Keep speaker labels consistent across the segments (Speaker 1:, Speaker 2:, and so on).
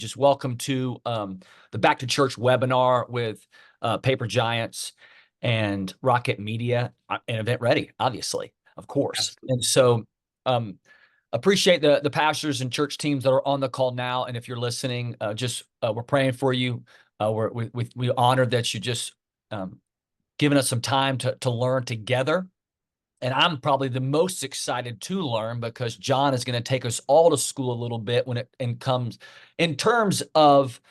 Speaker 1: Just welcome to the Back to Church webinar with Paper Giants and Rocket Media and Event Ready, obviously, of course.
Speaker 2: Absolutely.
Speaker 1: And so appreciate the pastors and church teams that are on the call now. And if you're listening, we're praying for you. We honored that you just given us some time to learn together. And I'm probably the most excited to learn because John is going to take us all to school a little bit when it comes in terms of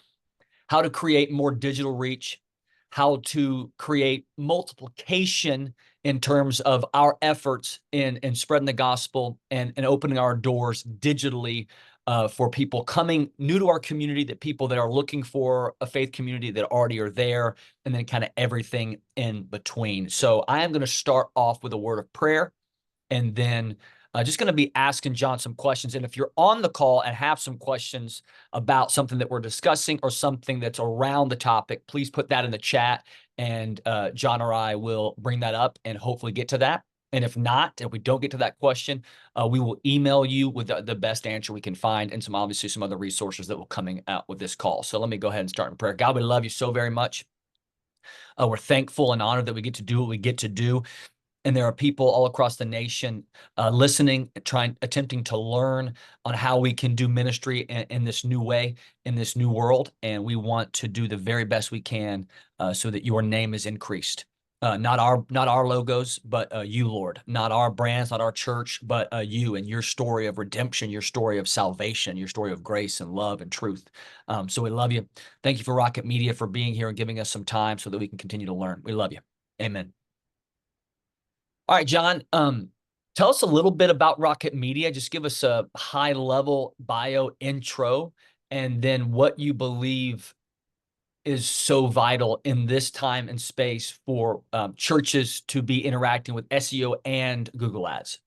Speaker 1: how to create more digital reach, how to create multiplication in terms of our efforts in spreading the gospel and opening our doors digitally for people coming new to our community, that people that are looking for a faith community that already are there, and then kind of everything in between. So I am going to start off with a word of prayer, and then just going to be asking John some questions. And if you're on the call and have some questions about something that we're discussing or something that's around the topic, please put that in the chat, and John or I will bring that up and hopefully get to that. And if not, if we don't get to that question, we will email you with the best answer we can find, and obviously some other resources that will coming out with this call. So let me go ahead and start in prayer. God, we love you so very much. We're thankful and honored that we get to do what we get to do. And there are people all across the nation listening, attempting to learn on how we can do ministry in this new way, in this new world. And we want to do the very best we can so that your name is increased. Not our logos, but you, Lord. Not our brands, not our church, but you and your story of redemption, your story of salvation, your story of grace and love and truth. So we love you. Thank you for Rocket Media for being here and giving us some time so that we can continue to learn. We love you. Amen. All right, John, tell us a little bit about Rocket Media. Just give us a high-level bio intro, and then what you believe is so vital in this time and space for churches to be interacting with SEO and Google Ads.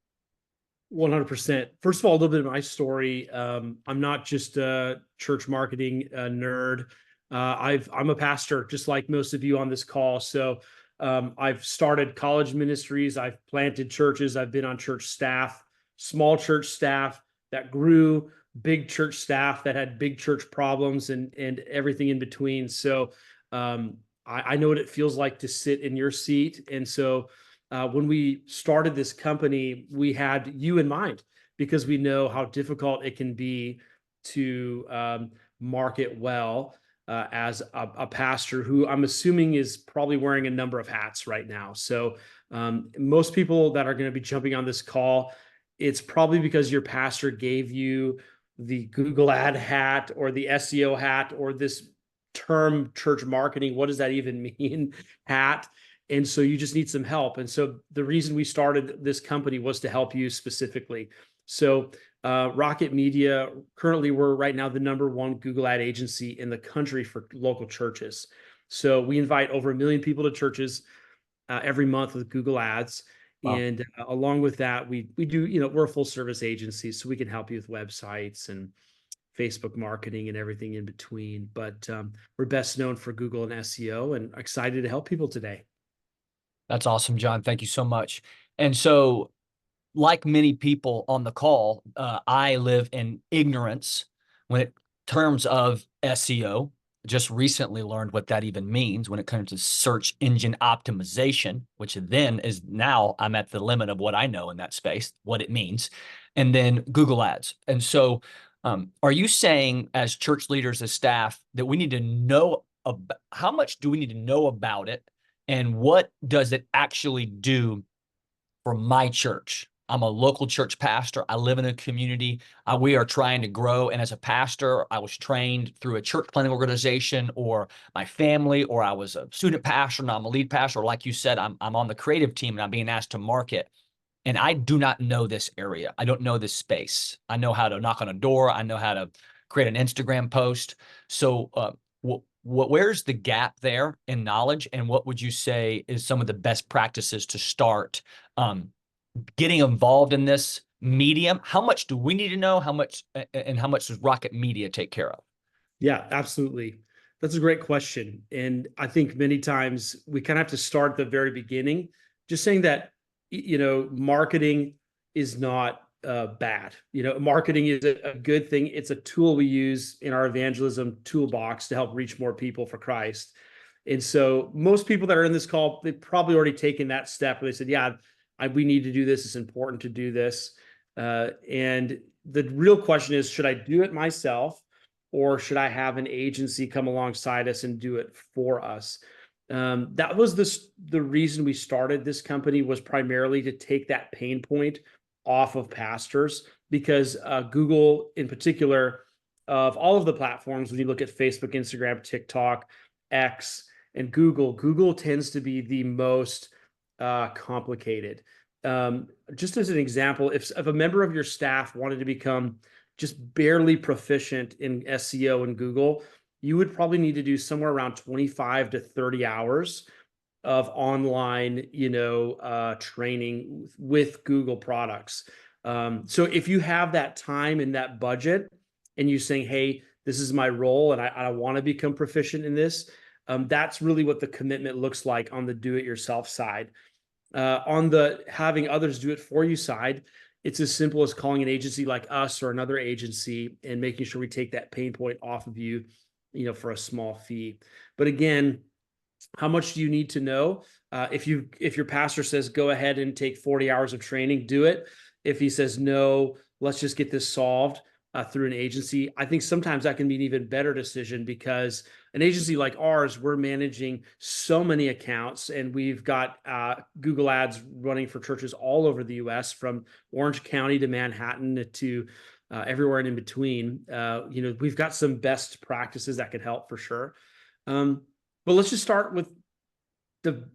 Speaker 2: 100%. First of all, a little bit of my story. I'm not just a church marketing nerd. I'm a pastor, just like most of you on this call. So I've started college ministries. I've planted churches. I've been on church staff, small church staff that grew, big church staff that had big church problems, and everything in between. So I know what it feels like to sit in your seat. And so when we started this company, we had you in mind because we know how difficult it can be to market well as a pastor who I'm assuming is probably wearing a number of hats right now. So most people that are going to be jumping on this call, it's probably because your pastor gave you the Google ad hat or the SEO hat or this term church marketing. What does that even mean? Hat. And so you just need some help. And so the reason we started this company was to help you specifically. So Rocket Media, currently we're right now the #1 Google ad agency in the country for local churches. So we invite over 1 million people to churches every month with Google ads.
Speaker 1: Wow.
Speaker 2: And along with that, we do, we're a full service agency, so we can help you with websites and Facebook marketing and everything in between. But we're best known for Google and SEO, and excited to help people today.
Speaker 1: That's awesome, John. Thank you so much. And so, like many people on the call, I live in ignorance when it terms of SEO. Just recently learned what that even means when it comes to search engine optimization, which then is now I'm at the limit of what I know in that space, what it means, and then Google Ads. And so, are you saying as church leaders, as staff, that we need to know about how much do we need to know about it, and what does it actually do for my church? I'm a local church pastor. I live in a community. We are trying to grow. And as a pastor, I was trained through a church planting organization or my family, or I was a student pastor and I'm a lead pastor. Or like you said, I'm on the creative team and I'm being asked to market. And I do not know this area. I don't know this space. I know how to knock on a door. I know how to create an Instagram post. So where's the gap there in knowledge? And what would you say is some of the best practices to start getting involved in this medium? How much do we need to know? How much does Rocket Media take care of?
Speaker 2: Yeah, absolutely. That's a great question. And I think many times we kind of have to start at the very beginning, just saying that, marketing is not bad. Marketing is a good thing. It's a tool we use in our evangelism toolbox to help reach more people for Christ. And so most people that are in this call, they've probably already taken that step where they said, yeah, we need to do this. It's important to do this. And the real question is, should I do it myself, or should I have an agency come alongside us and do it for us? That was the reason we started this company, was primarily to take that pain point off of pastors, because Google in particular, of all of the platforms, when you look at Facebook, Instagram, TikTok, X, and Google tends to be the most complicated. Just as an example, if a member of your staff wanted to become just barely proficient in SEO and Google, you would probably need to do somewhere around 25 to 30 hours of online, training with Google products. So if you have that time and that budget, and you're saying, hey, this is my role and I want to become proficient in this, that's really what the commitment looks like on the do-it-yourself side. On the having others do it for you side, it's as simple as calling an agency like us or another agency and making sure we take that pain point off of you, for a small fee. But again, how much do you need to know? If your pastor says, go ahead and take 40 hours of training, do it. If he says, no, let's just get this solved through an agency, I think sometimes that can be an even better decision, because an agency like ours, we're managing so many accounts, and we've got Google ads running for churches all over the US, from Orange County to Manhattan to everywhere and in between. We've got some best practices that could help for sure. But let's just start with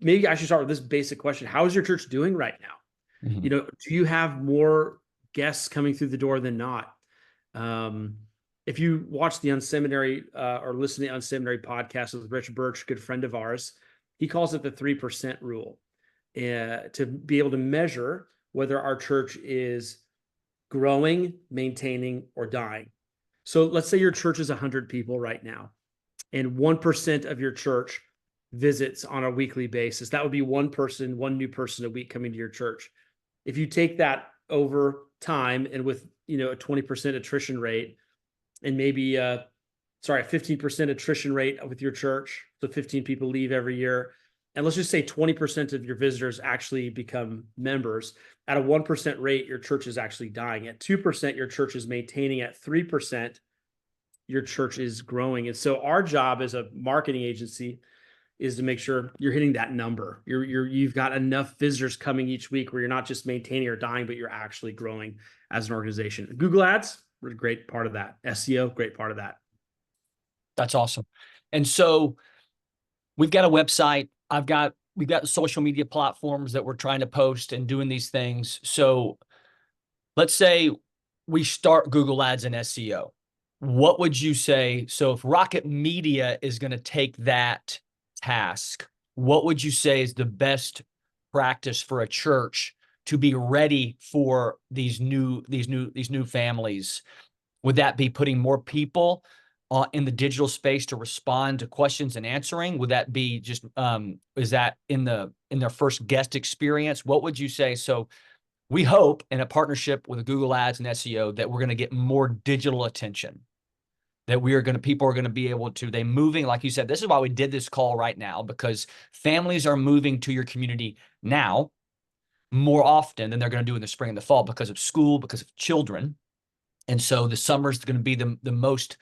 Speaker 2: maybe I should start with this basic question. How is your church doing right now?
Speaker 1: Mm-hmm.
Speaker 2: Do you have more guests coming through the door than not? If you watch the Unseminary or listen to the Unseminary podcast with Rich Birch, good friend of ours, he calls it the 3% rule, to be able to measure whether our church is growing, maintaining, or dying. So let's say your church is 100 people right now, and 1% of your church visits on a weekly basis. That would be one new person a week coming to your church. If you take that over time, and with a 20% attrition rate, and maybe a 15% attrition rate with your church, so 15 people leave every year, and let's just say 20% of your visitors actually become members. At a 1% rate, your church is actually dying. At 2%, your church is maintaining. At 3%, your church is growing. And so our job as a marketing agency is to make sure you're hitting that number. You've got enough visitors coming each week where you're not just maintaining or dying, but you're actually growing as an organization. Google ads, we're a great part of that. SEO, great part of that.
Speaker 1: That's awesome. And so we've got a website. We've got social media platforms that we're trying to post and doing these things. So let's say we start Google ads and SEO. What would you say? So if Rocket Media is going to take that task, what would you say is the best practice for a church to be ready for these new families? Would that be putting more people in the digital space to respond to questions and answering? Would that be just is that in their first guest experience? What would you say? So we hope in a partnership with Google Ads and SEO that we're going to get more digital attention, that people are going to be able to, moving, like you said, this is why we did this call right now, because families are moving to your community now more often than they're going to do in the spring and the fall, because of school, because of children. And so the summer is going to be the most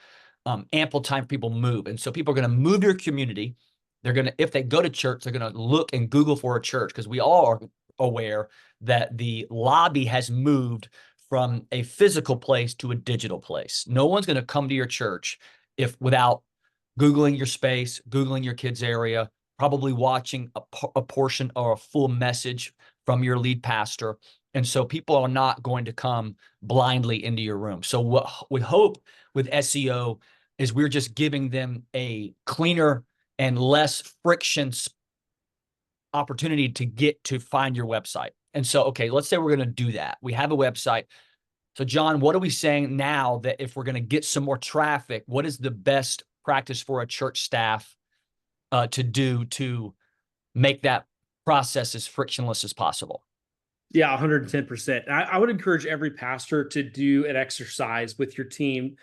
Speaker 1: ample time for people to move. And so people are going to move to your community. They're going to, if they go to church, they're going to look and Google for a church, because we all are aware that the lobby has moved from a physical place to a digital place. No one's going to come to your church without Googling your space, Googling your kids' area, probably watching a portion or a full message from your lead pastor. And so people are not going to come blindly into your room. So what we hope with SEO is we're just giving them a cleaner and less friction opportunity to get to find your website. And so, okay, let's say we're going to do that. We have a website. So John, what are we saying now that if we're going to get some more traffic, what is the best practice for a church staff to do to make that process as frictionless as possible?
Speaker 2: Yeah, 110%. I would encourage every pastor to do an exercise with your team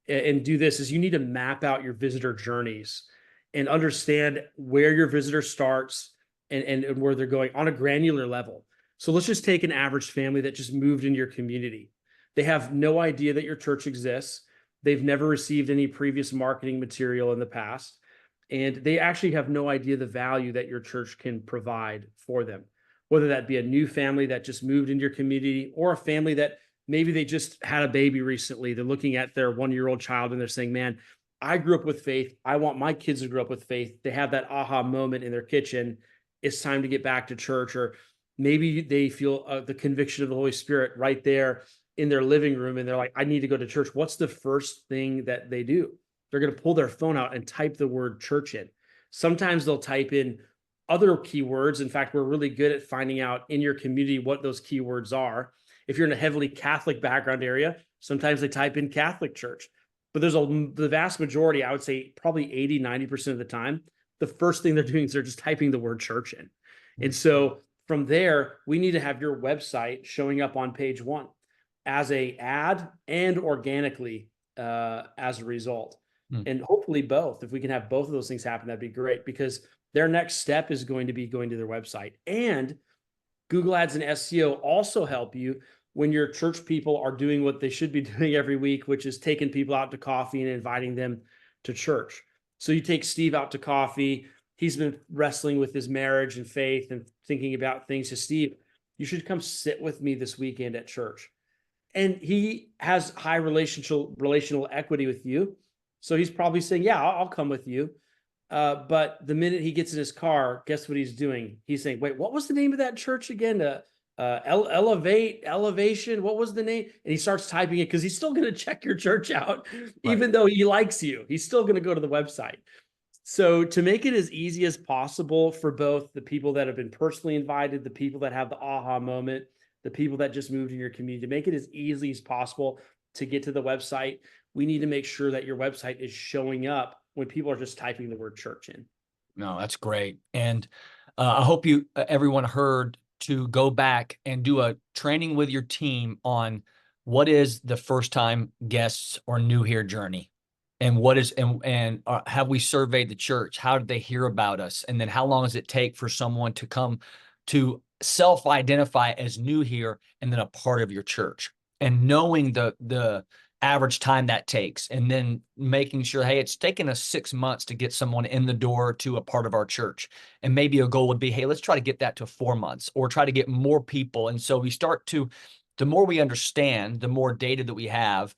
Speaker 2: and do this is you need to map out your visitor journeys and understand where your visitor starts and where they're going on a granular level. So let's just take an average family that just moved into your community. They have no idea that your church exists. They've never received any previous marketing material in the past. And they actually have no idea the value that your church can provide for them, whether that be a new family that just moved into your community or a family that maybe they just had a baby recently. They're looking at their 1-year-old child and they're saying, man, I grew up with faith. I want my kids to grow up with faith. They have that aha moment in their kitchen. It's time to get back to church. Or maybe they feel the conviction of the Holy Spirit right there in their living room. And they're like, I need to go to church. What's the first thing that they do? They're going to pull their phone out and type the word church in. Sometimes they'll type in other keywords. In fact, we're really good at finding out in your community what those keywords are. If you're in a heavily Catholic background area, sometimes they type in Catholic church. But the vast majority, I would say probably 80, 90% of the time, the first thing they're doing is they're just typing the word church in. And so from there, we need to have your website showing up on page one as a ad and organically as a result. And hopefully both. If we can have both of those things happen, that'd be great, because their next step is going to be going to their website. And Google Ads and SEO also help you when your church people are doing what they should be doing every week, which is taking people out to coffee and inviting them to church. So you take Steve out to coffee. He's been wrestling with his marriage and faith and thinking about things. To Steve, you should come sit with me this weekend at church. And he has high relational equity with you. So he's probably saying, yeah, I'll come with you. But the minute he gets in his car, guess what he's doing? He's saying, wait, what was the name of that church again? Elevation. What was the name? And he starts typing it because he's still going to check your church out, even though he likes you. He's still going to go to the website. So to make it as easy as possible for both the people that have been personally invited, the people that have the aha moment, the people that just moved in your community, to make it as easy as possible to get to the website, we need to make sure that your website is showing up when people are just typing the word church in.
Speaker 1: No, that's great. And I hope everyone heard to go back and do a training with your team on what is the first time guests or new here journey, and what is, and have we surveyed the church? How did they hear about us? And then how long does it take for someone to come to self-identify as new here and then a part of your church? And knowing the average time that takes, and then making sure, hey, it's taken us 6 months to get someone in the door to a part of our church. And maybe a goal would be, hey, let's try to get that to 4 months, or try to get more people. And so we start to, the more we understand, the more data that we have,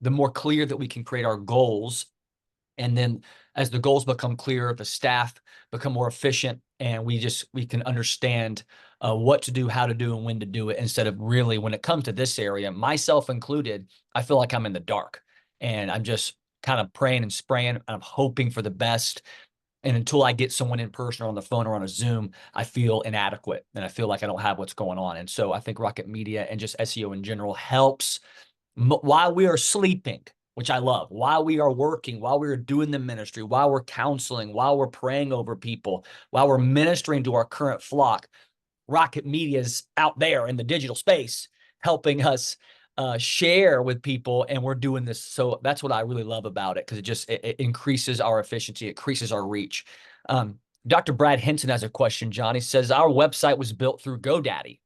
Speaker 1: the more clear that we can create our goals. And then as the goals become clearer, the staff become more efficient, and we can understand what to do, how to do, and when to do it, instead of really, when it comes to this area, myself included, I feel like I'm in the dark, and I'm just kind of praying and spraying. I'm hoping for the best. And until I get someone in person or on the phone or on a Zoom, I feel inadequate, and I feel like I don't have what's going on. And so I think Rocket Media and just SEO in general helps while we are sleeping, which I love, while we are working, while we are doing the ministry, while we're counseling, while we're praying over people, while we're ministering to our current flock. Rocket Media is out there in the digital space helping us share with people, and we're doing this. So that's what I really love about it, because it increases our efficiency, it increases our reach. Dr. Brad Henson has a question, John. He says, our website was built through GoDaddy,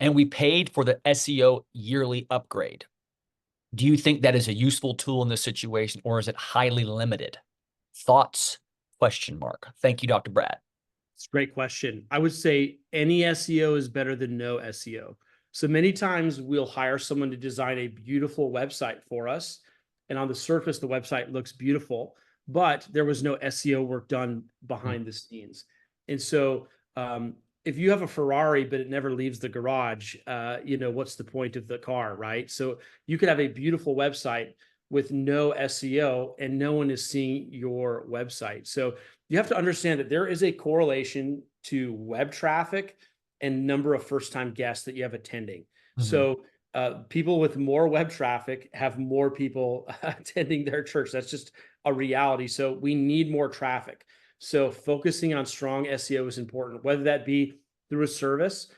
Speaker 1: and we paid for the SEO yearly upgrade. Do you think that is a useful tool in this situation, or is it highly limited? Thoughts? Question mark. Thank you, Dr. Brad.
Speaker 2: It's a great question. I would say any SEO is better than no SEO. So many times we'll hire someone to design a beautiful website for us, and on the surface, the website looks beautiful, but there was no SEO work done behind the scenes. And so if you have a Ferrari, but it never leaves the garage, what's the point of the car, right? So you could have a beautiful website with no SEO, and no one is seeing your website. So you have to understand that there is a correlation to web traffic and number of first-time guests that you have attending. So people with more web traffic have more people attending their church. That's just a reality. So we need more traffic. So focusing on strong SEO is important, whether that be through a service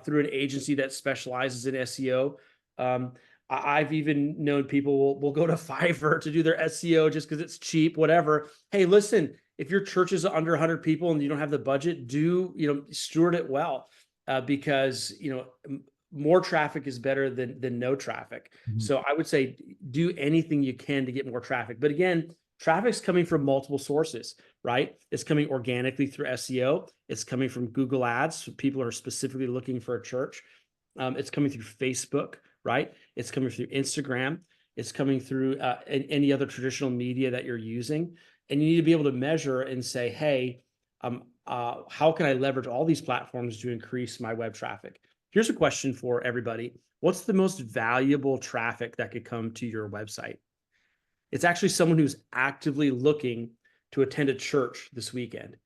Speaker 2: through an agency that specializes in SEO. I've even known people will go to Fiverr to do their SEO just because it's cheap, whatever. Hey, listen, if your church is under 100 people and you don't have the budget, steward it well, because more traffic is better than no traffic.
Speaker 1: Mhm.
Speaker 2: So I would say do anything you can to get more traffic. But again, traffic's coming from multiple sources, right? It's coming organically through SEO. It's coming from Google Ads. So people are specifically looking for a church. It's coming through Facebook, right? It's coming through Instagram. It's coming through any other traditional media that you're using. And you need to be able to measure and say, hey, how can I leverage all these platforms to increase my web traffic? Here's a question for everybody. What's the most valuable traffic that could come to your website? It's actually someone who's actively looking to attend a church this weekend.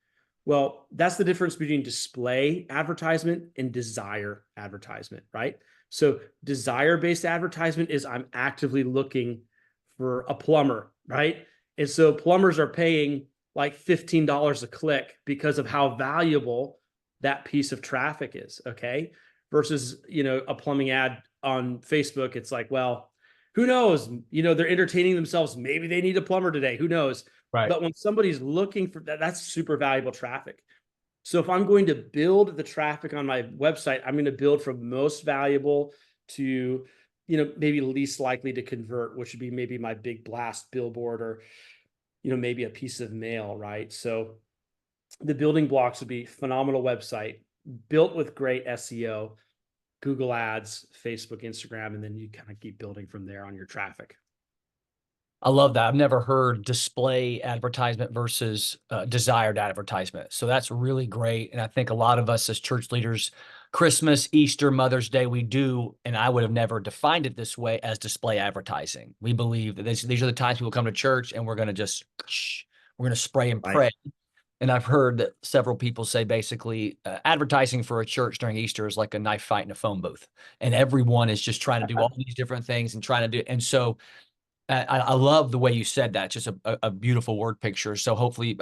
Speaker 2: Well, that's the difference between display advertisement and desire advertisement, right? So desire-based advertisement is I'm actively looking for a plumber, right? And so plumbers are paying like $15 a click because of how valuable that piece of traffic is, okay? Versus, a plumbing ad on Facebook, it's like, well, who knows? They're entertaining themselves. Maybe they need a plumber today. Who knows?
Speaker 1: Right.
Speaker 2: But when somebody's looking for that, that's super valuable traffic. So if I'm going to build the traffic on my website, I'm going to build from most valuable to, maybe least likely to convert, which would be maybe my big blast billboard or, maybe a piece of mail, right? So the building blocks would be phenomenal website built with great SEO, Google Ads, Facebook, Instagram, and then you kind of keep building from there on your traffic.
Speaker 1: I love that. I've never heard display advertisement versus desired advertisement. So that's really great. And I think a lot of us as church leaders, Christmas, Easter, Mother's Day, we do, and I would have never defined it this way as display advertising. We believe that these are the times people come to church and we're going to spray and
Speaker 2: Right.
Speaker 1: pray. And I've heard that several people say basically advertising for a church during Easter is like a knife fight in a phone booth. And everyone is just trying to do all these different things and trying to do. And so I love the way you said that. It's just a beautiful word picture. So hopefully,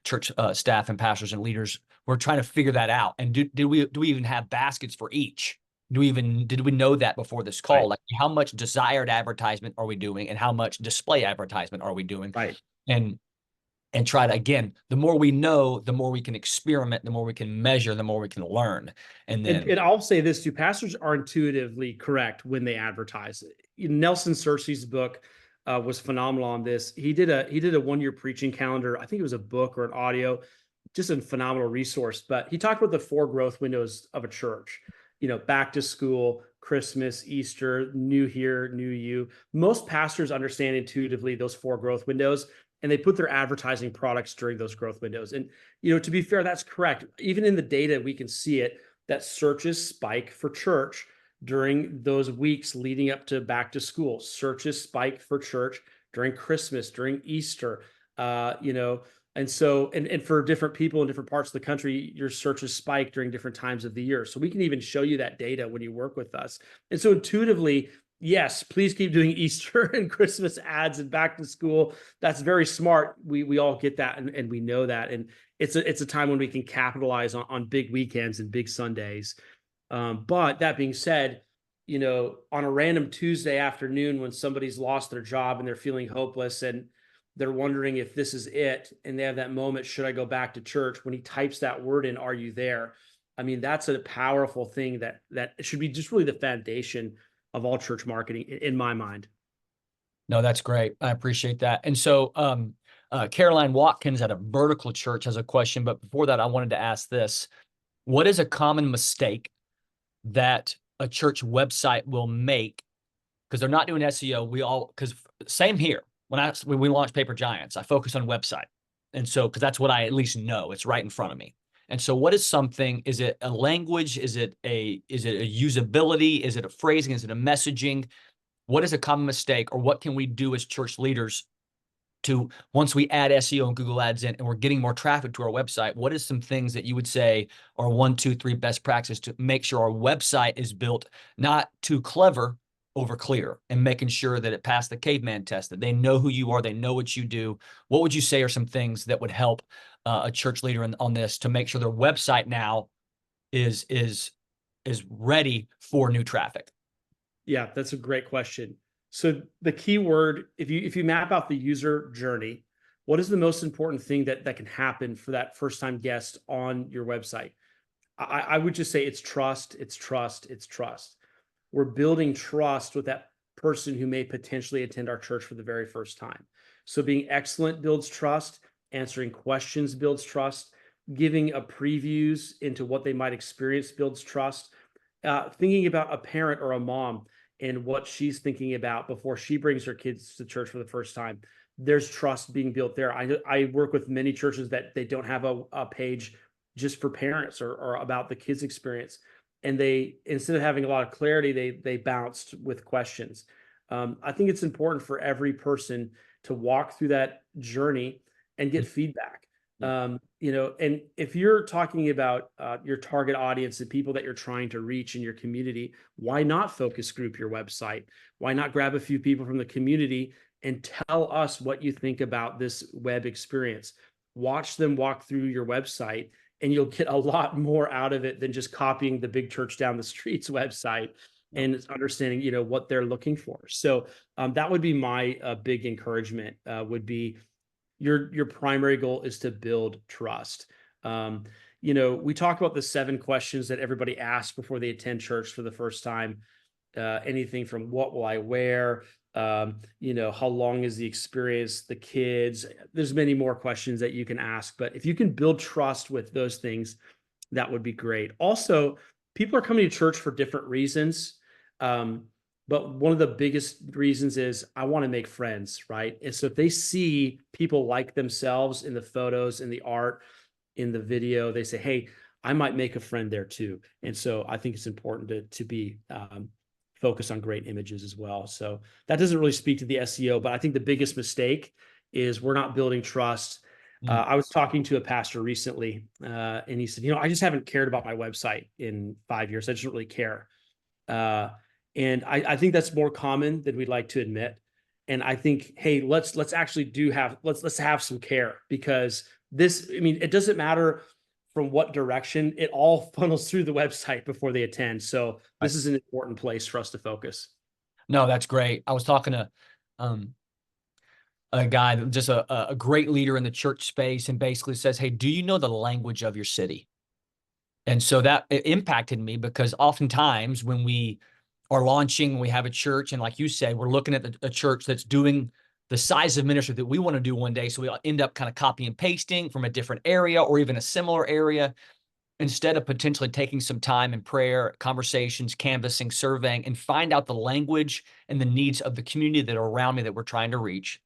Speaker 1: church staff and pastors and leaders, we're trying to figure that out. And do we even have baskets for each? Did we know that before this call?
Speaker 2: Right.
Speaker 1: Like how much desired advertisement are we doing, and how much display advertisement are we doing?
Speaker 2: Right.
Speaker 1: And try to, again, the more we know, the more we can experiment, the more we can measure, the more we can learn. And then
Speaker 2: And I'll say this too, pastors are intuitively correct when they advertise. Nelson Searcy's book was phenomenal on this. He did a 1-year preaching calendar. I think it was a book or an audio, just a phenomenal resource. But he talked about the 4 growth windows of a church. Back to school, Christmas, Easter, new year, new you. Most pastors understand intuitively those 4 growth windows, and they put their advertising products during those growth windows. And to be fair, that's correct. Even in the data, we can see it, that searches spike for church during those weeks leading up to back to school. Searches spike for church during Christmas, during Easter, and so and for different people in different parts of the country, your searches spike during different times of the year. So we can even show you that data when you work with us. And so intuitively, yes, please keep doing Easter and Christmas ads and back to school. That's very smart. We all get that, and we know that. And it's a time when we can capitalize on big weekends and big Sundays. But that being said, on a random Tuesday afternoon when somebody's lost their job and they're feeling hopeless and they're wondering if this is it, and they have that moment, should I go back to church? When he types that word in, are you there? I mean, that's a powerful thing that should be just really the foundation of all church marketing in my mind.
Speaker 1: no, that's great. I appreciate that. And so, Caroline Watkins at a vertical church has a question, but before that, I wanted to ask this: what is a common mistake that a church website will make because they're not doing SEO? Because same here. When we launched Paper Giants, I focus on website. And so, because that's what I at least know, it's right in front of me. And so what is something, is it a language? Is it a usability? Is it a phrasing? Is it a messaging? What is a common mistake, or what can we do as church leaders to, once we add SEO and Google Ads in and we're getting more traffic to our website, what is some things that you would say are 1, 2, 3 best practices to make sure our website is built not too clever over clear, and making sure that it passed the caveman test, that they know who you are, they know what you do? What would you say are some things that would help a church leader on this to make sure their website now is is ready for new traffic?
Speaker 2: Yeah, that's a great question. So the key word, if you map out the user journey, what is the most important thing that can happen for that first time guest on your website? I would just say it's trust, it's trust, it's trust. We're building trust with that person who may potentially attend our church for the very first time. So being excellent builds trust, answering questions builds trust, giving a previews into what they might experience builds trust. Thinking about a parent or a mom and what she's thinking about before she brings her kids to church for the first time. There's trust being built there. I work with many churches that they don't have a page just for parents or about the kids experience, and they, instead of having a lot of clarity, they bounced with questions. I think it's important for every person to walk through that journey and get feedback. And if you're talking about your target audience and people that you're trying to reach in your community, why not focus group your website? Why not grab a few people from the community and tell us what you think about this web experience? Watch them walk through your website, and you'll get a lot more out of it than just copying the big church down the street's website and understanding, what they're looking for. So that would be my big encouragement. Would be your primary goal is to build trust. We talk about the 7 questions that everybody asks before they attend church for the first time. Anything from what will I wear? How long is the experience? The kids. There's many more questions that you can ask, but if you can build trust with those things, that would be great. Also, people are coming to church for different reasons. But one of the biggest reasons is I want to make friends, right? And so if they see people like themselves in the photos, in the art, in the video, they say, hey, I might make a friend there too. And so I think it's important to be focused on great images as well. So that doesn't really speak to the SEO, but I think the biggest mistake is we're not building trust. I was talking to a pastor recently, and he said, I just haven't cared about my website in 5 years. I just don't really care. And I think that's more common than we'd like to admit. And I think, hey, let's actually let's have some care, because it doesn't matter from what direction, it all funnels through the website before they attend. So this is an important place for us to focus.
Speaker 1: No, that's great. I was talking to a guy, just a great leader in the church space, and basically says, hey, do you know the language of your city? And so that it impacted me, because oftentimes when we are launching, we have a church, and like you said, we're looking at a church that's doing the size of ministry that we want to do one day. So we end up kind of copy and pasting from a different area or even a similar area, instead of potentially taking some time in prayer, conversations, canvassing, surveying, and find out the language and the needs of the community that are around me that we're trying to reach.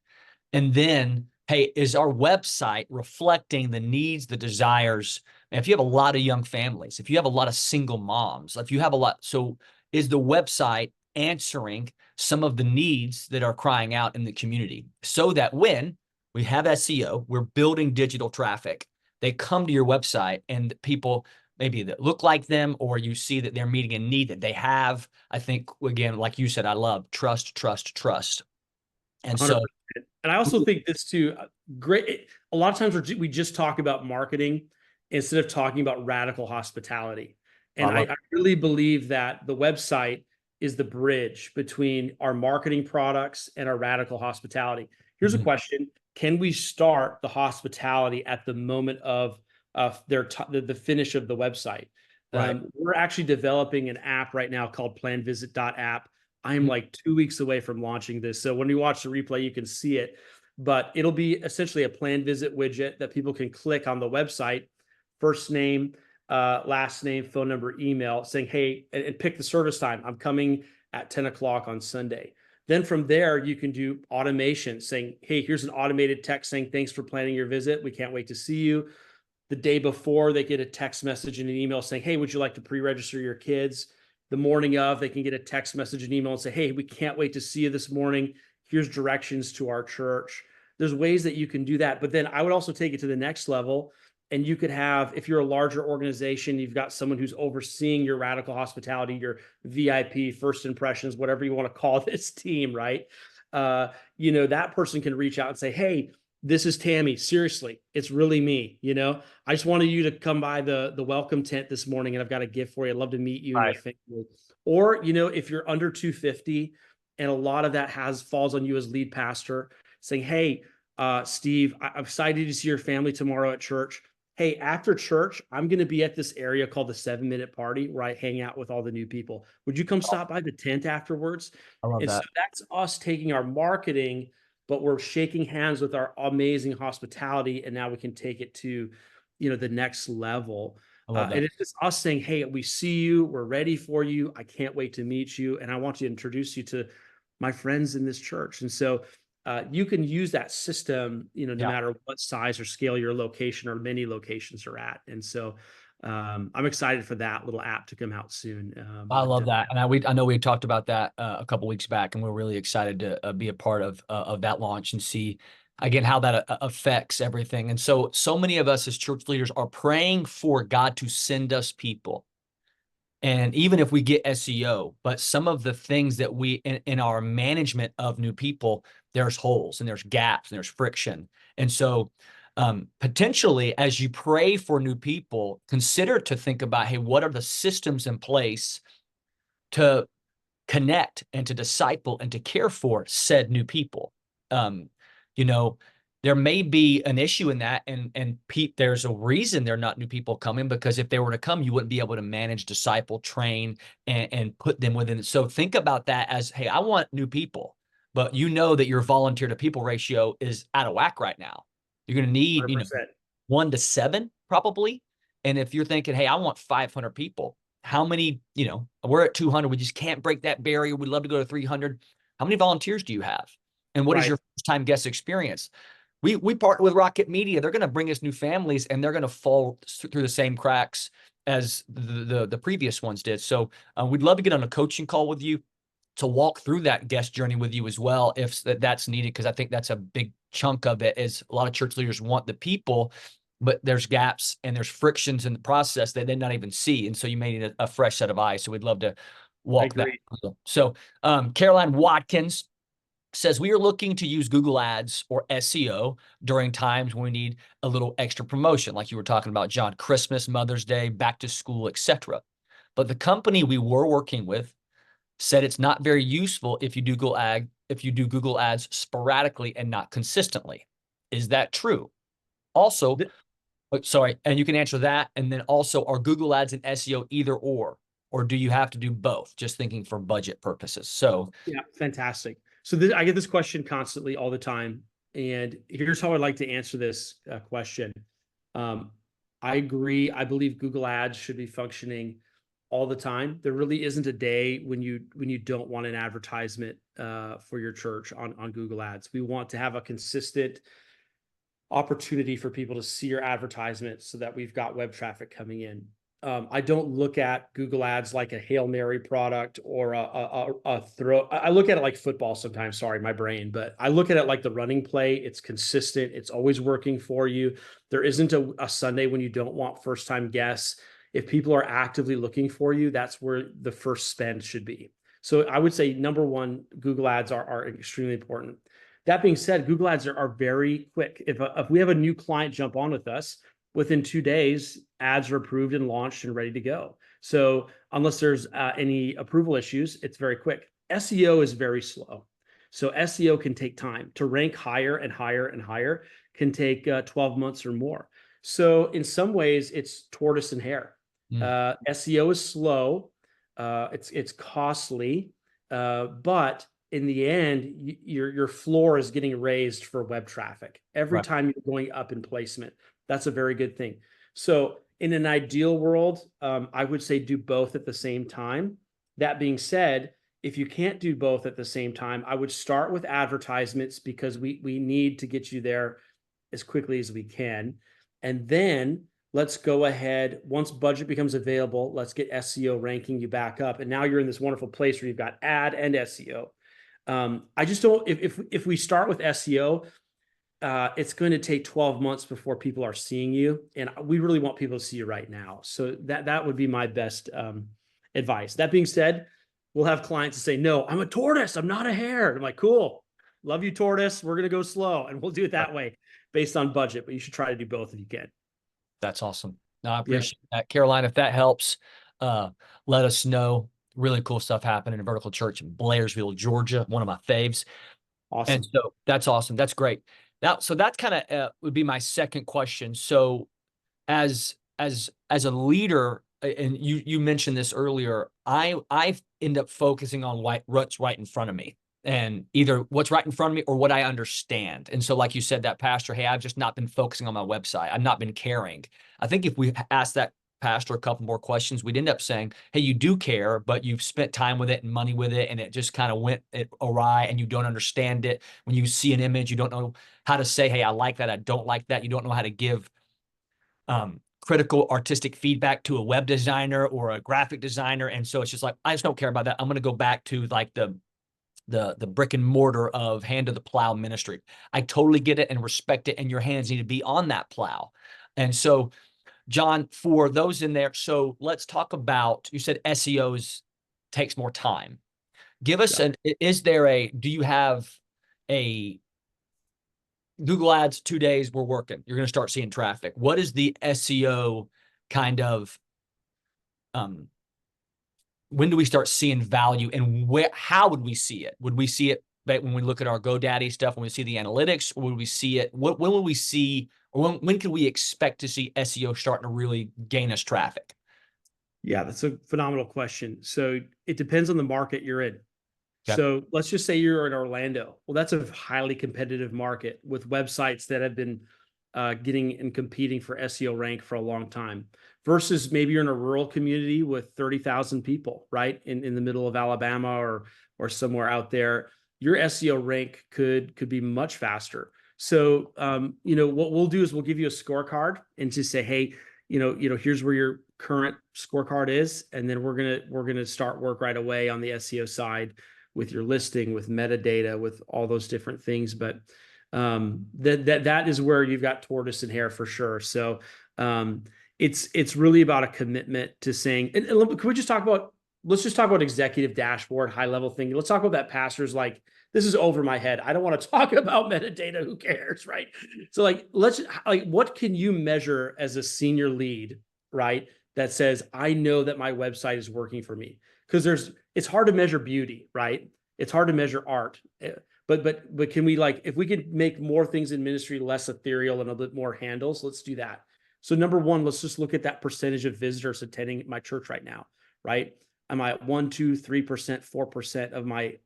Speaker 1: And then, hey, is our website reflecting the needs, the desires? And if you have a lot of young families, if you have a lot of single moms, if you have a lot, so is the website answering some of the needs that are crying out in the community, so that when we have SEO, we're building digital traffic, they come to your website, and people maybe that look like them, or you see that they're meeting a need that they have. I think, again, like you said, I love trust, trust, trust. And
Speaker 2: 100%.
Speaker 1: so,
Speaker 2: And I also think this too, great. A lot of times we just talk about marketing instead of talking about radical hospitality. And I really believe that the website is the bridge between our marketing products and our radical hospitality. Here's a question. Can we start the hospitality at the moment of the finish of the website?
Speaker 1: right.
Speaker 2: We're actually developing an app right now called planvisit.app. I am like 2 weeks away from launching this. So when you watch the replay, you can see it. But it'll be essentially a plan visit widget that people can click on the website, first name, last name, phone number, email, saying, hey, and pick the service time. I'm coming at 10 o'clock on Sunday. Then from there, you can do automation saying, hey, here's an automated text saying, thanks for planning your visit. We can't wait to see you. The day before, they get a text message and an email saying, hey, would you like to pre-register your kids? The morning of, they can get a text message and email and say, hey, we can't wait to see you this morning. Here's directions to our church. There's ways that you can do that. But then I would also take it to the next level. And you could have, if you're a larger organization, you've got someone who's overseeing your radical hospitality, your VIP, first impressions, whatever you want to call this team, right? That person can reach out and say, hey, this is Tammy. Seriously, it's really me. I just wanted you to come by the welcome tent this morning, and I've got a gift for you. I'd love to meet you and your
Speaker 1: Right.
Speaker 2: family. Or, if you're under 250 and a lot of that falls on you as lead pastor, saying, hey, Steve, I'm excited to see your family tomorrow at church. Hey, after church, I'm going to be at this area called the 7-minute party where I hang out with all the new people. Would you come stop by the tent afterwards?
Speaker 1: I love
Speaker 2: And so
Speaker 1: that.
Speaker 2: that's us taking our marketing, but we're shaking hands with our amazing hospitality, and now we can take it to, the next level.
Speaker 1: I love
Speaker 2: And
Speaker 1: that.
Speaker 2: it's just us saying, hey, we see you, we're ready for you. I can't wait to meet you, and I want to introduce you to my friends in this church. And so you can use that system, no
Speaker 1: Yeah.
Speaker 2: matter what size or scale your location or many locations are at. And so I'm excited for that little app to come out soon.
Speaker 1: I
Speaker 2: But
Speaker 1: love that, and I know we talked about that a couple weeks back, and we're really excited to be a part of that launch and see again how that affects everything. And so many of us as church leaders are praying for God to send us people, and even if we get SEO, but some of the things that we in our management of new people, there's holes and there's gaps and there's friction, and so. Potentially, as you pray for new people, consider to think about, hey, what are the systems in place to connect and to disciple and to care for said new people. Um, you know, there may be an issue in that, and Pete, there's a reason they're not new people coming, because if they were to come, you wouldn't be able to manage, disciple, train, and put them within it. So think about that as, hey, I want new people, but you know that your volunteer to people ratio is out of whack right now. You're going to need,
Speaker 2: 100%.
Speaker 1: 1 to 7 probably. And if you're thinking, hey, I want 500 people, how many, we're at 200. We just can't break that barrier. We'd love to go to 300. How many volunteers do you have? And what is
Speaker 2: Right.
Speaker 1: your first time guest experience? We partner with Rocket Media. They're going to bring us new families, and they're going to fall through the same cracks as the previous ones did. So we'd love to get on a coaching call with you to walk through that guest journey with you as well, if that's needed, because I think that's a big chunk of it. Is a lot of church leaders want the people, but there's gaps and there's frictions in the process that they not even see. And so you may need a fresh set of eyes. So we'd love to
Speaker 2: I
Speaker 1: walk that.
Speaker 2: agree.
Speaker 1: So Caroline Watkins says, we are looking to use Google Ads or SEO during times when we need a little extra promotion, like you were talking about, John, Christmas, Mother's Day, back to school, etc. But the company we were working with said it's not very useful if you do Google Ads sporadically and not consistently. Is that true? Also, sorry, and you can answer that. And then also, are Google Ads and SEO either or do you have to do both? Just thinking for budget purposes. So
Speaker 2: Yeah, fantastic. So I get this question constantly all the time. And here's how I'd like to answer this question. Um, I agree. I believe Google Ads should be functioning all the time. There really isn't a day when you don't want an advertisement for your church on Google Ads. We want to have a consistent opportunity for people to see your advertisement so that we've got web traffic coming in. I don't look at Google Ads like a Hail Mary product or a throw. I look at it like football sometimes. Sorry, my brain, but I look at it like the running play. It's consistent. It's always working for you. There isn't a Sunday when you don't want first-time guests. If people are actively looking for you, that's where the first spend should be. So I would say, number one, Google Ads are extremely important. That being said, Google Ads are very quick. If we have a new client jump on with us, within 2 days, ads are approved and launched and ready to go. So unless there's any approval issues, it's very quick. SEO is very slow. So SEO can take time. To rank higher and higher and higher can take 12 months or more. So in some ways, it's tortoise and hare. SEO is slow. It's costly, but in the end, your floor is getting raised for web traffic every
Speaker 1: right.
Speaker 2: time you're going up in placement. That's a very good thing. So in an ideal world, I would say do both at the same time. That being said, if you can't do both at the same time, I would start with advertisements, because we need to get you there as quickly as we can. And then let's go ahead, once budget becomes available, let's get SEO ranking you back up. And now you're in this wonderful place where you've got ad and SEO. I just don't, if we start with SEO, it's going to take 12 months before people are seeing you. And we really want people to see you right now. So that would be my best advice. That being said, we'll have clients that say, no, I'm a tortoise, I'm not a hare. I'm like, cool. Love you, tortoise. We're going to go slow, and we'll do it that way. based on budget, but you should try to do both if you can.
Speaker 1: That's awesome. No, I
Speaker 2: Yeah.
Speaker 1: appreciate that. Caroline, if that helps, let us know. Really cool stuff happening in Vertical Church in Blairsville, Georgia, one of my faves. And
Speaker 2: Awesome.
Speaker 1: so that's awesome. That's great. So that's kind of would be my second question. So as a leader, and you mentioned this earlier, I end up focusing on what's right in front of me, and either what's right in front of me or what I understand. And so, like you said, that pastor, hey, I've just not been focusing on my website. I've not been caring. I think if we asked that pastor a couple more questions, we'd end up saying, hey, you do care, but you've spent time with it and money with it, and it just kind of went awry, and you don't understand it. When you see an image, you don't know how to say, hey, I like that, I don't like that. You don't know how to give critical artistic feedback to a web designer or a graphic designer. And so it's just like, I just don't care about that. I'm going to go back to like the brick and mortar of hand to the plow ministry. I totally get it and respect it. And your hands need to be on that plow. And so, John, for those in there, so let's talk about, you said SEOs takes more time. Give us do you have a Google Ads, 2 days, we're working. You're going to start seeing traffic. What is the SEO kind of, when do we start seeing value, and how would we see it? Would we see it when we look at our GoDaddy stuff, when we see the analytics, or would we see it? When will we see, or when can we expect to see SEO starting to really gain us traffic?
Speaker 2: Yeah, that's a phenomenal question. So it depends on the market you're in.
Speaker 1: Okay.
Speaker 2: So let's just say you're in Orlando. Well, that's a highly competitive market with websites that have been getting and competing for SEO rank for a long time. Versus maybe you're in a rural community with 30,000 people, right, in the middle of Alabama or somewhere out there. Your SEO rank could be much faster. So what we'll do is we'll give you a scorecard and just say, hey, here's where your current scorecard is, and then we're gonna start work right away on the SEO side with your listing, with metadata, with all those different things. But that is where you've got tortoise and hare for sure. So it's really about a commitment to saying, and can we just talk about, let's just talk about executive dashboard, high level thing. Let's talk about that pastor's like, this is over my head. I don't want to talk about metadata. Who cares, right? So what can you measure as a senior lead, right? That says, I know that my website is working for me. Because it's hard to measure beauty, right? It's hard to measure art. But can we, like, if we could make more things in ministry less ethereal and a bit more handles, let's do that. So number one, let's just look at that percentage of visitors attending my church right now, right? Am I at 1%, 2%, 3%, 4% of my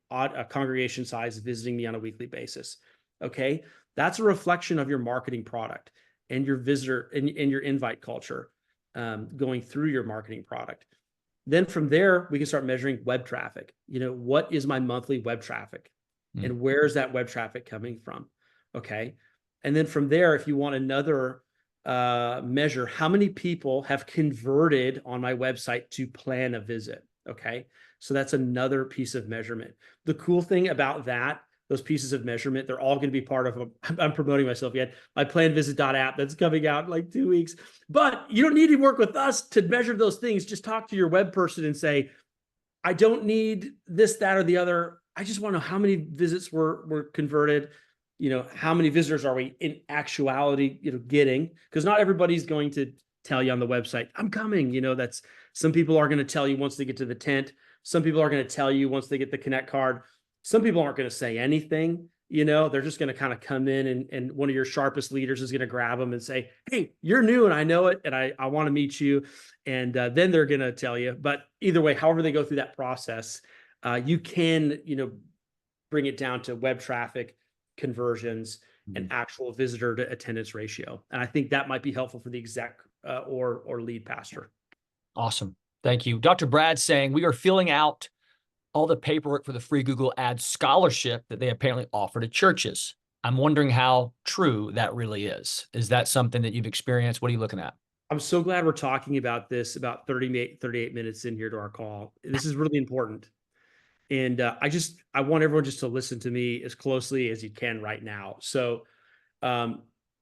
Speaker 2: congregation size visiting me on a weekly basis? Okay, that's a reflection of your marketing product and your visitor and your invite culture going through your marketing product. Then from there, we can start measuring web traffic. What is my monthly web traffic? And where is that web traffic coming from? Okay. And then from there, if you want another measure, how many people have converted on my website to plan a visit? Okay. So that's another piece of measurement. The cool thing about those pieces of measurement, they're all going to be part of I'm promoting myself yet. My planvisit.app that's coming out in like 2 weeks. But you don't need to work with us to measure those things. Just talk to your web person and say, I don't need this, that, or the other. I just want to know how many visits were converted. How many visitors are we in actuality, getting? Because not everybody's going to tell you on the website, I'm coming. That's, some people are going to tell you once they get to the tent. Some people are going to tell you once they get the Connect card. Some people aren't going to say anything. They're just going to kind of come in and one of your sharpest leaders is going to grab them and say, hey, you're new and I know it. And I want to meet you. And then they're going to tell you. But either way, however they go through that process, you can, bring it down to web traffic, conversions, and actual visitor to attendance ratio. And I think that might be helpful for the exec or lead pastor.
Speaker 1: Awesome. Thank you. Dr. Brad saying we are filling out all the paperwork for the free Google Ads scholarship that they apparently offer to churches. I'm wondering how true that really is. Is that something that you've experienced? What are you looking at?
Speaker 2: I'm so glad we're talking about this about 38 minutes in here to our call. This is really important. And I want everyone just to listen to me as closely as you can right now. So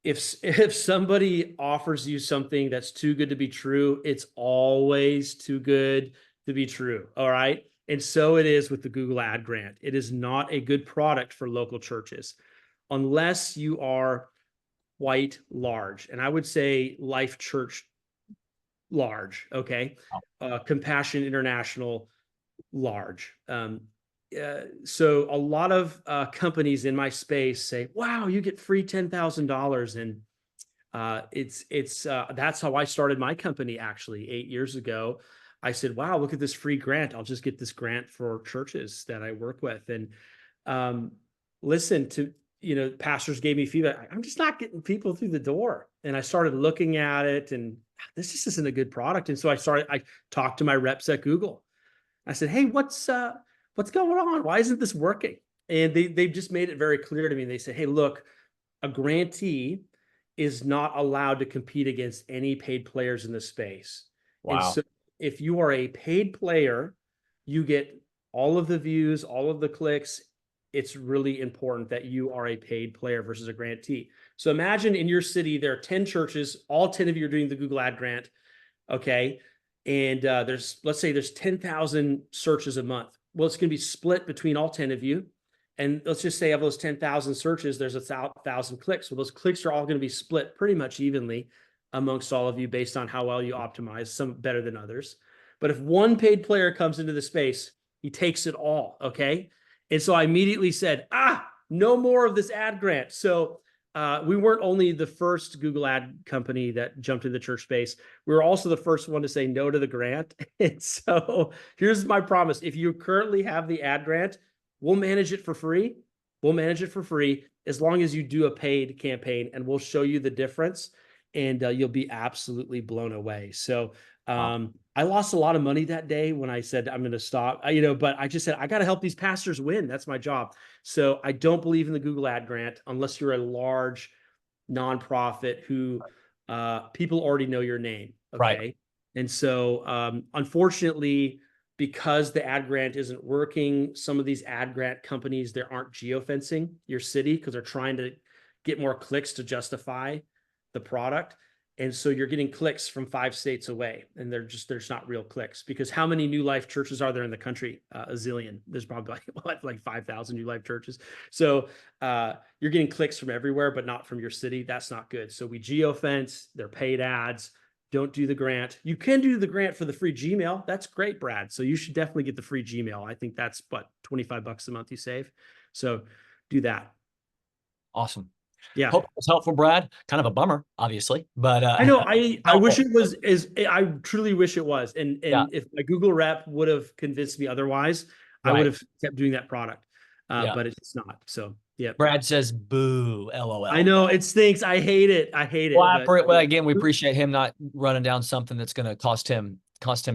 Speaker 2: if somebody offers you something that's too good to be true, it's always too good to be true. All right. And so it is with the Google Ad Grant. It is not a good product for local churches unless you are quite large. And I would say Life Church large. Okay.
Speaker 1: Wow.
Speaker 2: Compassion International large. So a lot of companies in my space say, "Wow, you get free $10,000," and it's that's how I started my company actually 8 years ago. I said, "Wow, look at this free grant. I'll just get this grant for churches that I work with." And um, listen to pastors gave me feedback. I'm just not getting people through the door, and I started looking at it, and this just isn't a good product. And so I talked to my reps at Google. I said, "Hey, what's going on? Why isn't this working?" And they've just made it very clear to me. They said, "Hey, look, a grantee is not allowed to compete against any paid players in the space. And
Speaker 1: Wow.
Speaker 2: so if you are a paid player, you get all of the views, all of the clicks. It's really important that you are a paid player versus a grantee. So imagine in your city, there are 10 churches, all 10 of you are doing the Google Ad Grant. Okay. And let's say there's 10,000 searches a month. Well, it's going to be split between all 10 of you. And let's just say of those 10,000 searches, there's 1,000 clicks. Well, those clicks are all going to be split pretty much evenly amongst all of you based on how well you optimize, some better than others. But if one paid player comes into the space, he takes it all. Okay. And so I immediately said, no more of this ad grant. So we weren't only the first Google ad company that jumped in the church space. We were also the first one to say no to the grant. And so here's my promise. If you currently have the ad grant, we'll manage it for free. We'll manage it for free as long as you do a paid campaign, and we'll show you the difference, and you'll be absolutely blown away. So
Speaker 1: Wow.
Speaker 2: I lost a lot of money that day when I said I'm going to stop, but I just said I got to help these pastors win. That's my job. So I don't believe in the Google ad grant unless you're a large nonprofit who people already know your name.
Speaker 1: Right.
Speaker 2: Okay. And so unfortunately, because the ad grant isn't working, some of these ad grant companies, they aren't geofencing your city because they're trying to get more clicks to justify the product. And so you're getting clicks from 5 states away, and there's not real clicks, because how many New Life churches are there in the country? A zillion. There's probably like 5,000 New Life churches. So you're getting clicks from everywhere, but not from your city. That's not good. So we geofence. They're paid ads. Don't do the grant. You can do the grant for the free Gmail. That's great, Brad. So you should definitely get the free Gmail. I think that's what, $25 a month you save. So do that.
Speaker 1: Awesome.
Speaker 2: Yeah.
Speaker 1: Hope it was helpful, Brad. Kind of a bummer, obviously, but
Speaker 2: I know. I wish
Speaker 1: helpful.
Speaker 2: it was as I truly wish it was. And
Speaker 1: Yeah.
Speaker 2: if my Google rep would have convinced me otherwise, I would
Speaker 1: Right.
Speaker 2: have kept doing that product.
Speaker 1: Yeah.
Speaker 2: But it's not. So yeah.
Speaker 1: Brad says, "Boo,
Speaker 2: I
Speaker 1: LOL."
Speaker 2: know it stinks. I hate it. I hate
Speaker 1: Well,
Speaker 2: it. But
Speaker 1: well, again, we appreciate him not running down something that's going to cost him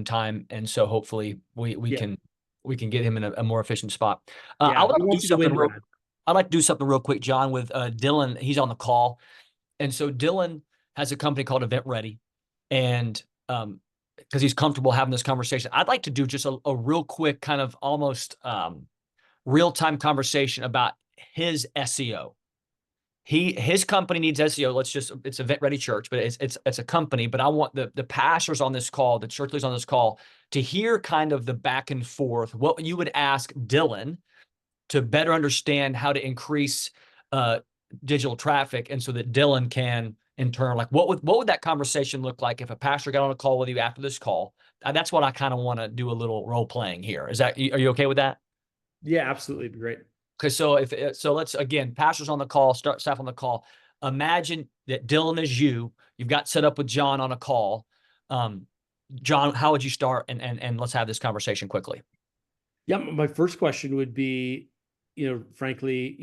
Speaker 1: time, and so hopefully
Speaker 2: yeah.
Speaker 1: we can get him in a more efficient spot. I
Speaker 2: Yeah.
Speaker 1: would
Speaker 2: We
Speaker 1: like to do
Speaker 2: want you to win,
Speaker 1: something real.
Speaker 2: Brad.
Speaker 1: I'd like to do something real quick, John, with Dylan. He's on the call, and so Dylan has a company called Event Ready, and because he's comfortable having this conversation, I'd like to do just a real quick kind of almost real time conversation about his SEO. His company needs SEO. It's Event Ready Church, but it's a company. But I want the pastors on this call, the church leaders on this call, to hear kind of the back and forth, what you would ask Dylan to better understand how to increase digital traffic, and so that Dylan can in turn, like, what would that conversation look like if a pastor got on a call with you after this call? That's what I kind of want to do, a little role playing here. Are you okay with that?
Speaker 2: Yeah, absolutely. It'd be great.
Speaker 1: Okay, so let's, again, pastors on the call, staff on the call. Imagine that Dylan is you. You've got set up with John on a call. John, how would you start? And let's have this conversation quickly.
Speaker 2: Yeah. My first question would be, frankly,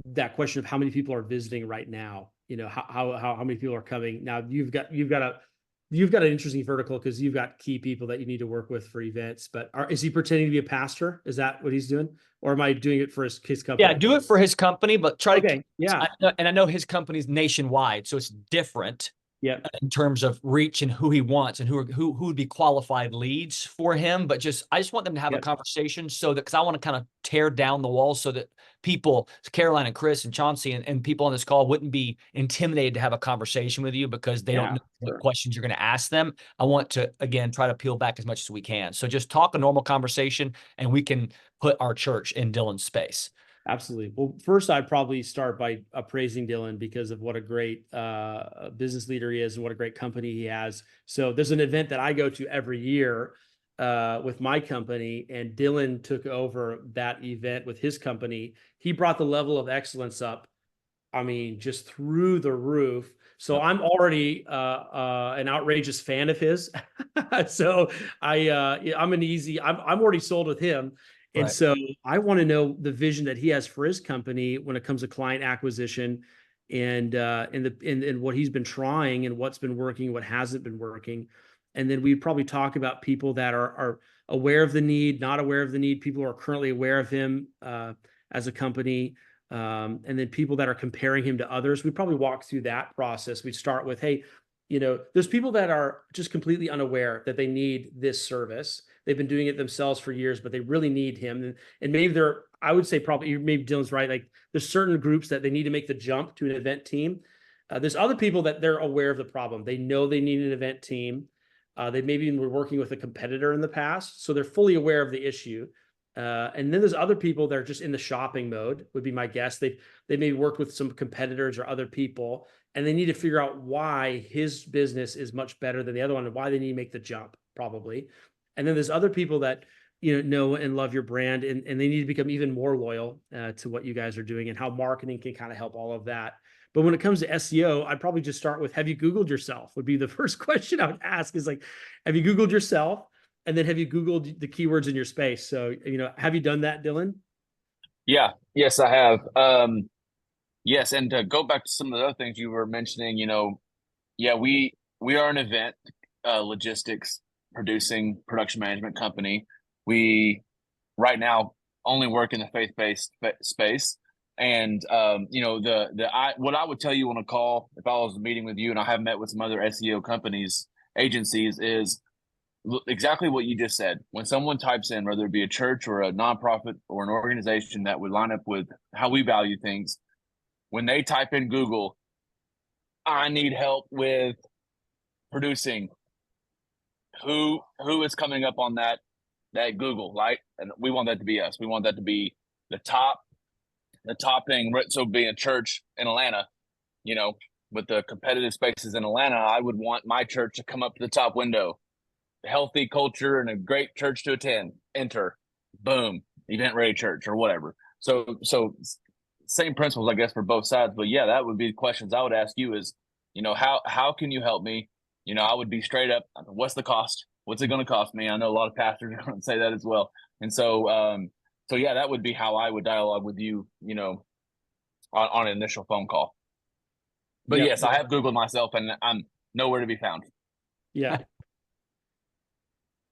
Speaker 2: that question of how many people are visiting right now. How many people are coming now? You've got an interesting vertical because you've got key people that you need to work with for events. But is he pretending to be a pastor? Is that what he's doing, or am I doing it for his
Speaker 1: Yeah,
Speaker 2: company?
Speaker 1: do it for his company, but try to.
Speaker 2: Okay. Yeah.
Speaker 1: And I know his company's nationwide, so it's different
Speaker 2: Yeah.
Speaker 1: in terms of reach and who he wants and who would be qualified leads for him. But I just want them to have a
Speaker 2: Yeah.
Speaker 1: conversation, so that, because I want to kind of tear down the walls so that people, Caroline and Chris and Chauncey and people on this call, wouldn't be intimidated to have a conversation with you because they don't
Speaker 2: Yeah.
Speaker 1: know what
Speaker 2: Sure.
Speaker 1: questions you're going to ask them. I want to, again, try to peel back as much as we can. So just talk a normal conversation, and we can put our church in Dylan's space.
Speaker 2: Absolutely. Well, first, I'd probably start by praising Dylan because of what a great business leader he is and what a great company he has. So there's an event that I go to every year with my company, and Dylan took over that event with his company. He brought the level of excellence up, I mean, just through the roof. So
Speaker 1: Yep.
Speaker 2: I'm already an outrageous fan of his. So I'm an easy. I'm already sold with him, and
Speaker 1: Right.
Speaker 2: so I want to know the vision that he has for his company when it comes to client acquisition, and what he's been trying and what's been working, what hasn't been working, and then we'd probably talk about people that are aware of the need, not aware of the need, people who are currently aware of him as a company, and then people that are comparing him to others. We probably walk through that process. We start with, hey, there's people that are just completely unaware that they need this service. They've been doing it themselves for years, but they really need him. And maybe I would say probably, maybe Dylan's right. Like there's certain groups that they need to make the jump to an event team. There's other people that they're aware of the problem. They know they need an event team. They maybe were working with a competitor in the past, so they're fully aware of the issue. And then there's other people that are just in the shopping mode, would be my guess. They maybe worked with some competitors or other people, and they need to figure out why his business is much better than the other one and why they need to make the jump, probably. And then there's other people that know and love your brand, and they need to become even more loyal to what you guys are doing and how marketing can kind of help all of that. But when it comes to SEO, I'd probably just start with, have you Googled yourself? Would be the first question I would ask, is like, have you Googled yourself? And then have you Googled the keywords in your space? So, have you done that, Dylan?
Speaker 3: Yeah, yes, I have. Yes, and to go back to some of the other things you were mentioning, yeah, we are an event logistics producing production management company. We right now only work in the faith-based space. And what I would tell you on a call if I was meeting with you, and I have met with some other SEO companies, agencies, is exactly what you just said. When someone types in, whether it be a church or a nonprofit or an organization that would line up with how we value things, when they type in Google, I need help with producing, who is coming up on that Google, right? And we want that to be us. We want that to be the top thing. So being a church in Atlanta, with the competitive spaces in Atlanta, I would want my church to come up to the top window. Healthy culture and a great church to attend. Enter, boom, event ready church or whatever. So same principles, I guess, for both sides. But yeah, that would be the questions I would ask you is, how can you help me? I would be straight up. What's the cost? What's it going to cost me? I know a lot of pastors are going to say that as well. And so yeah, that would be how I would dialogue with you, on an initial phone call. But
Speaker 2: Yeah.
Speaker 3: yes, I have Googled myself and I'm nowhere to be found.
Speaker 2: Yeah.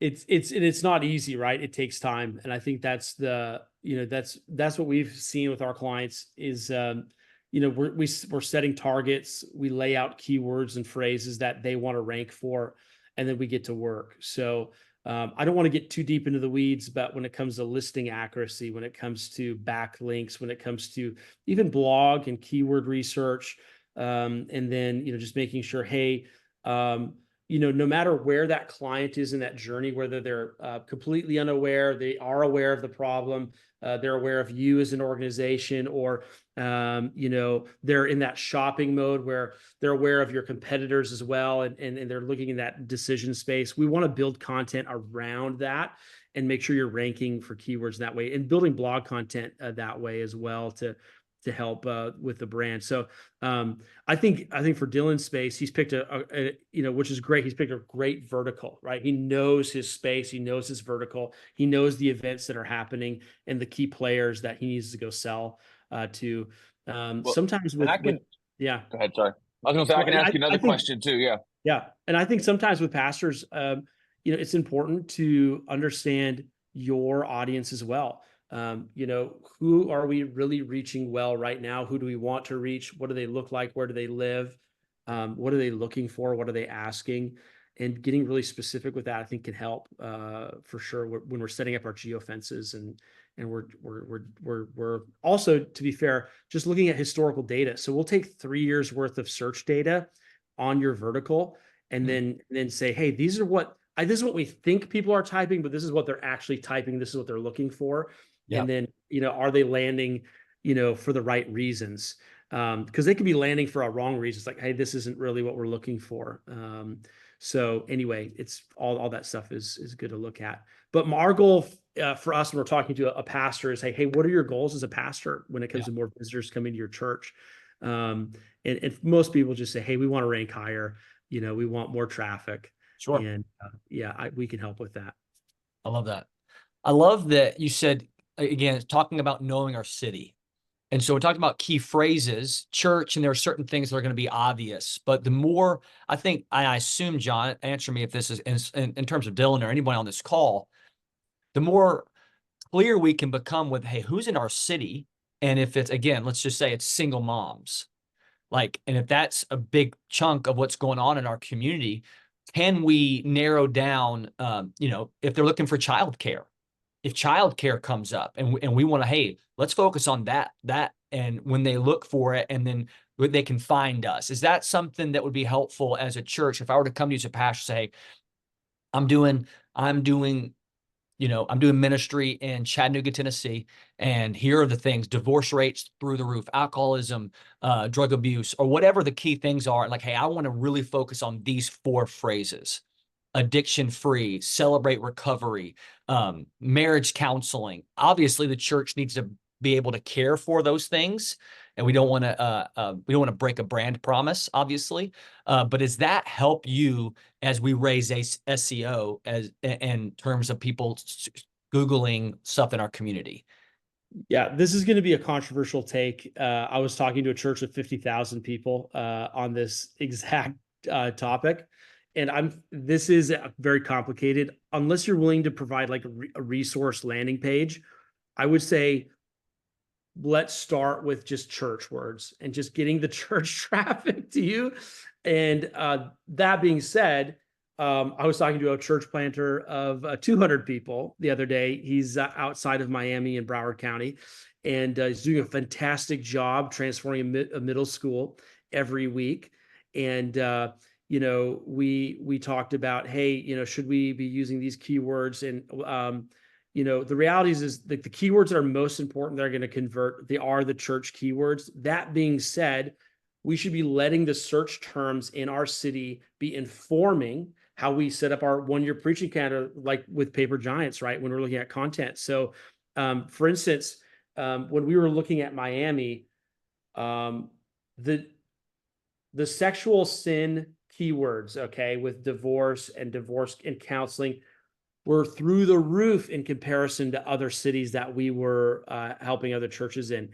Speaker 2: It's not easy, right? It takes time. And I think that's that's what we've seen with our clients is, we're setting targets. We lay out keywords and phrases that they want to rank for, and then we get to work. So I don't want to get too deep into the weeds, but when it comes to listing accuracy, when it comes to backlinks, when it comes to even blog and keyword research, and then, just making sure, hey, no matter where that client is in that journey, whether they're completely unaware, they are aware of the problem, they're aware of you as an organization, or they're in that shopping mode where they're aware of your competitors as well, and they're looking in that decision space. We want to build content around that and make sure you're ranking for keywords that way, and building blog content that way as well to help with the brand. So I think for Dylan's space, he's picked which is great. He's picked a great vertical, right? He knows his space. He knows his vertical. He knows the events that are happening and the key players that he needs to go sell to. Sometimes
Speaker 3: and I can,
Speaker 2: yeah.
Speaker 3: Go ahead. Sorry. I was going to say, I can ask you another
Speaker 2: I think,
Speaker 3: question too. Yeah.
Speaker 2: Yeah. And I think sometimes with pastors, it's important to understand your audience as well. Who are we really reaching well right now? Who do we want to reach? What do they look like? Where do they live? What are they looking for? What are they asking? And getting really specific with that, I think, can help for sure when we're setting up our geofences, and we're also, to be fair, just looking at historical data. So we'll take 3 years worth of search data on your vertical, and then say, hey, this is what we think people are typing, but this is what they're actually typing. This is what they're looking for. Yeah. And then, are they landing for the right reasons. Because they could be landing for a wrong reasons, like, hey, this isn't really what we're looking for. So anyway, it's all that stuff is good to look at. But our goal for us when we're talking to a pastor is, hey, what are your goals as a pastor when it comes to more visitors coming to your church? And most people just say, hey, we want to rank higher. We want more traffic.
Speaker 1: Sure.
Speaker 2: And we can help with that.
Speaker 1: I love that. I love that you said, again, talking about knowing our city. And so we talked about key phrases, church, and there are certain things that are going to be obvious. But the more, I assume, John, answer me if this is in terms of Dylan or anybody on this call, the more clear we can become with, hey, who's in our city? And if it's, again, let's just say it's single moms. And if that's a big chunk of what's going on in our community, can we narrow down, if they're looking for childcare? If childcare comes up and we want to, hey, let's focus on that, and when they look for it, and then they can find us. Is that something that would be helpful as a church? If I were to come to you as a pastor, say, I'm doing ministry in Chattanooga, Tennessee, and here are the things: divorce rates through the roof, alcoholism, drug abuse, or whatever the key things are. Like, hey, I want to really focus on these 4 phrases: addiction free, celebrate recovery, marriage counseling. Obviously, the church needs to be able to care for those things, and we don't want to break a brand promise, obviously. But does that help you as we raise SEO in terms of people Googling stuff in our community?
Speaker 2: Yeah, this is going to be a controversial take. I was talking to a church of 50,000 people on this exact topic. And this is very complicated. Unless you're willing to provide like a resource landing page, I would say, let's start with just church words and just getting the church traffic to you. And that being said, I was talking to a church planter of 200 people the other day. He's outside of Miami in Broward County, and he's doing a fantastic job transforming a middle school every week. And we talked about, hey, should we be using these keywords? And the reality is that the keywords that are most important, they're going to convert. They are the church keywords. That being said, we should be letting the search terms in our city be informing how we set up our one-year preaching calendar, like with Paper Giants, right? When we're looking at content. So, for instance, when we were looking at Miami, the sexual sin keywords, okay, with divorce and counseling, were through the roof in comparison to other cities that we were helping other churches in.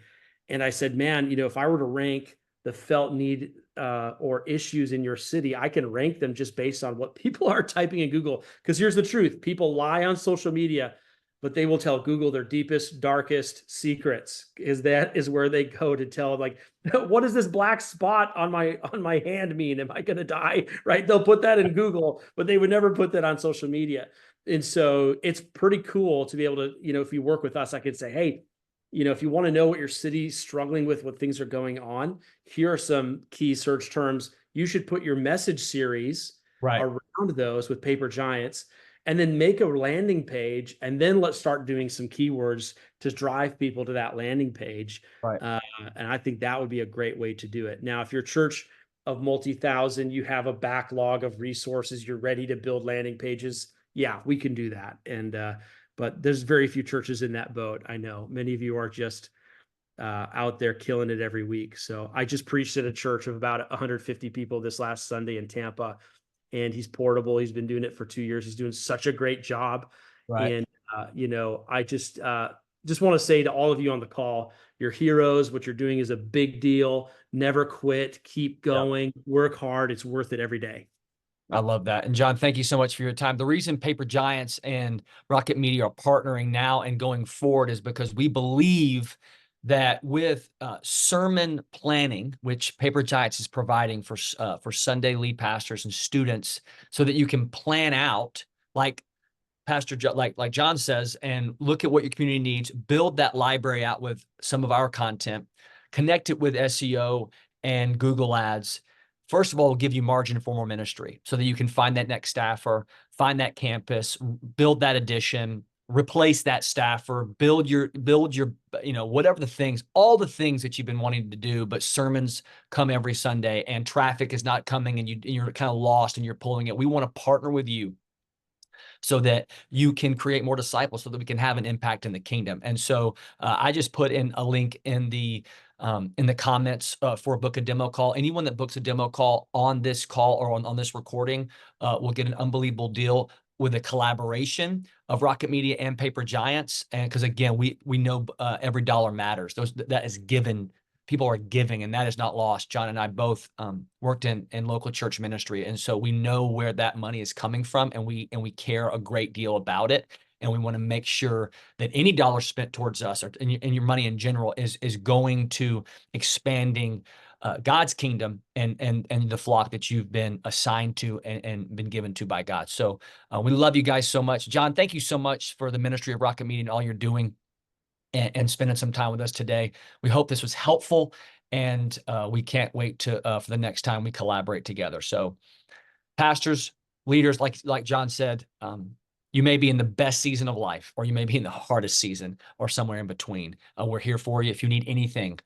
Speaker 2: And I said, man, if I were to rank the felt need or issues in your city, I can rank them just based on what people are typing in Google. Because here's the truth: people lie on social media, but they will tell Google their deepest, darkest secrets. That is where they go to tell, like, what does this black spot on my hand mean? Am I going to die? Right? They'll put that in Google, but they would never put that on social media. And so it's pretty cool to be able to, if you work with us, I could say, hey, if you want to know what your city's struggling with, what things are going on, here are some key search terms. You should put your message series around those with Paper Giants, and then make a landing page. And then let's start doing some keywords to drive people to that landing page.
Speaker 1: Right.
Speaker 2: And I think that would be a great way to do it. Now, if you're a church of multi-thousand, you have a backlog of resources, you're ready to build landing pages, yeah, we can do that. And but there's very few churches in that boat. I know many of you are just out there killing it every week. So I just preached at a church of about 150 people this last Sunday in Tampa, and he's portable. He's been doing it for 2 years. He's doing such a great job.
Speaker 1: Right.
Speaker 2: And I just want to say to all of you on the call, you're heroes. What you're doing is a big deal. Never quit. Keep going. Work hard. It's worth it every day.
Speaker 1: I love that. And John, thank you so much for your time. The reason Paper Giants and Rocket Media are partnering now and going forward is because we believe that with sermon planning, which Paper Giants is providing for Sunday lead pastors and students, so that you can plan out, like like John says, and look at what your community needs, build that library out with some of our content, connect it with SEO and Google Ads. First of all, we'll give you margin for more ministry so that you can find that next staffer, find that campus, build that addition, replace that staffer, build your, you know, whatever the things, all the things that you've been wanting to do, but sermons come every Sunday and traffic is not coming and you're kind of lost and you're pulling it. We want to partner with you so that you can create more disciples so that we can have an impact in the kingdom. And so I just put in a link in the comments for a book a demo call. Anyone that books a demo call on this call or on this recording will get an unbelievable deal with a collaboration of Rocket Media and Paper Giants. And because again, we know every dollar matters. That is given. People are giving, and that is not lost. John and I both worked in local church ministry, and so we know where that money is coming from, and we care a great deal about it. And we want to make sure that any dollar spent towards us or and your money in general is going to expanding God's kingdom and the flock that you've been assigned to and been given to by God. So we love you guys so much. John, thank you so much for the ministry of Rocket Media and all you're doing and spending some time with us today. We hope this was helpful, and we can't wait to for the next time we collaborate together. So pastors, leaders, like John said, you may be in the best season of life, or you may be in the hardest season, or somewhere in between. We're here for you. If you need anything,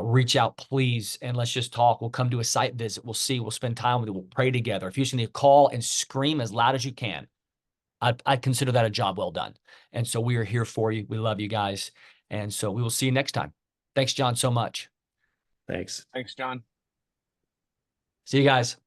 Speaker 1: reach out, please, and let's just talk. We'll come to a site visit. We'll see. We'll spend time with you. We'll pray together. If you just need to call and scream as loud as you can, I consider that a job well done. And so we are here for you. We love you guys. And so we will see you next time. Thanks, John, so much.
Speaker 2: Thanks.
Speaker 3: Thanks, John.
Speaker 1: See you guys.